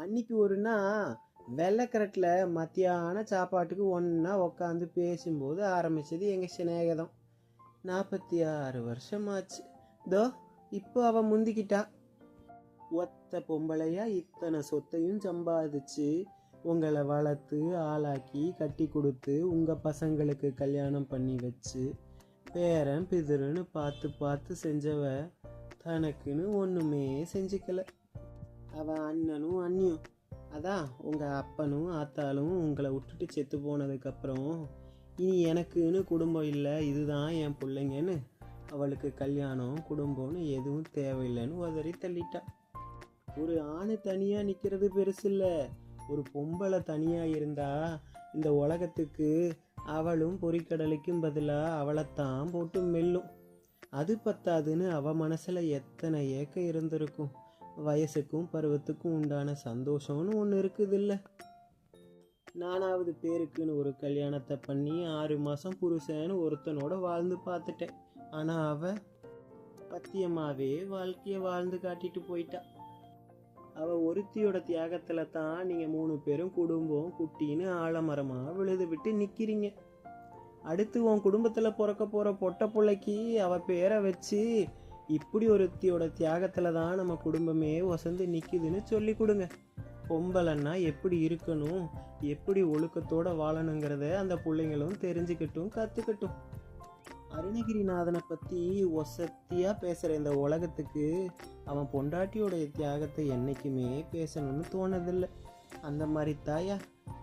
அன்னைக்கு ஒரு நாள் வெள்ளைக்கரட்டில் மத்தியான சாப்பாட்டுக்கு ஒன்றா உக்காந்து பேசும்போது ஆரம்பிச்சது எங்கள் சிநேகிதம். 46 வருஷமாச்சு. தோ இப்போ அவன் முந்திக்கிட்டா. ஒத்த பொம்பளையா இத்தனை சொத்தையும் சம்பாதிச்சு உங்களை வளர்த்து ஆளாக்கி கட்டி கொடுத்து உங்கள் பசங்களுக்கு கல்யாணம் பண்ணி வச்சு பேரன் பிதிருன்னு பார்த்து பார்த்து செஞ்சவ தனக்குன்னு ஒன்றுமே செஞ்சுக்கல. அவன் அண்ணனும் அண்ணியும், அதான் உங்கள் அப்பனும் ஆத்தாலும் உங்களை விட்டுட்டு செத்து போனதுக்கப்புறம் இனி எனக்குன்னு குடும்பம் இல்லை, இதுதான் என் பிள்ளைங்கன்னு அவளுக்கு கல்யாணம் குடும்பம்னு எதுவும் தேவையில்லைன்னு உதறி தள்ளிட்டா. ஒரு ஆணு தனியாக நிற்கிறது பெருசு இல்லை, ஒரு பொம்பளை தனியாக இருந்தா இந்த உலகத்துக்கு அவளும் பொறிக்கடலைக்கும் பதிலாக அவளைத்தான் போட்டு மெல்லும். அது பத்தாதுன்னு அவள் மனசில் எத்தனை ஏக்கம் இருந்திருக்கும். வயசுக்கும் பருவத்துக்கும் உண்டான சந்தோஷம்னு ஒன்று இருக்குது இல்லை. நானாவது பேருக்குன்னு ஒரு கல்யாணத்தை பண்ணி 6 மாதம் புருஷன்னு ஒருத்தனோட வாழ்ந்து பார்த்துட்டேன். ஆனால் அவள் பத்தியமாகவே வாழ்க்கையை வாழ்ந்து காட்டிட்டு போயிட்டா. அவள் ஒருத்தியோட தியாகத்தில் தான் நீங்கள் 3 பேரும் குடும்பம் குட்டின்னு ஆலமரமாக விழுது விட்டு நிற்கிறீங்க. அடுத்து உன் குடும்பத்தில் பிறக்க போகிற பொட்ட பிள்ளைக்கு அவள் பேரை வச்சு இப்படி ஒருத்தியோட தியாகத்தில் தான் நம்ம குடும்பமே வசந்து நிற்குதுன்னு சொல்லி கொடுங்க. பொம்பளைன்னா எப்படி இருக்கணும், எப்படி ஒழுக்கத்தோடு வாழணுங்கிறத அந்த பிள்ளைங்களும் தெரிஞ்சுக்கட்டும், கற்றுக்கட்டும். அருணகிரிநாதனை பற்றி ஒசத்தியாக பேசுகிற இந்த உலகத்துக்கு அவன் பொண்டாட்டியோடைய தியாகத்தை என்றைக்குமே பேசணும்னு தோணதில்லை. அந்த மாதிரி தாயா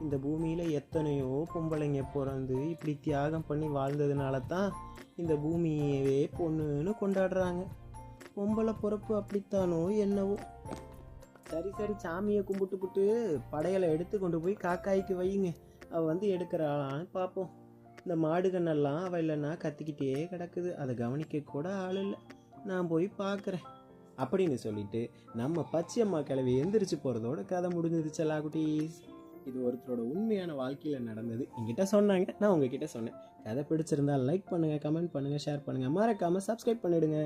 இந்த பூமியில் எத்தனையோ பொம்பளைங்க பிறந்து இப்படி தியாகம் பண்ணி வாழ்ந்ததுனால தான் இந்த பூமியவே பொண்ணுன்னு கொண்டாடுறாங்க. பொம்பளை பிறப்பு அப்படித்தானோ என்னவோ. சரி சரி, சாமியை கும்பிட்டுப்புட்டு படையலை எடுத்து கொண்டு போய் காக்காய்க்கு வையுங்க. அவள் வந்து எடுக்கிறாளான்னு பார்ப்போம். இந்த மாடுகண்ணெல்லாம் அவள் இல்லைன்னா கத்திக்கிட்டே கிடக்குது, அதை கவனிக்க கூட ஆள் இல்லை, நான் போய் பார்க்குறேன் அப்படின்னு சொல்லிட்டு நம்ம பச்சையம்மா கிளவி எந்திரிச்சு போகிறதோட கதை முடிஞ்சது செல்லாக்குட்டீஸ். இது ஒருத்தரோட உண்மையான வாழ்க்கையில் நடந்தது. என்கிட்ட சொன்னாங்க, நான் உங்ககிட்ட சொன்னேன். கதை பிடிச்சிருந்தா லைக் பண்ணுங்கள், கமெண்ட் பண்ணுங்கள், ஷேர் பண்ணுங்கள், மறக்காமல் சப்ஸ்கிரைப் பண்ணிவிடுங்க.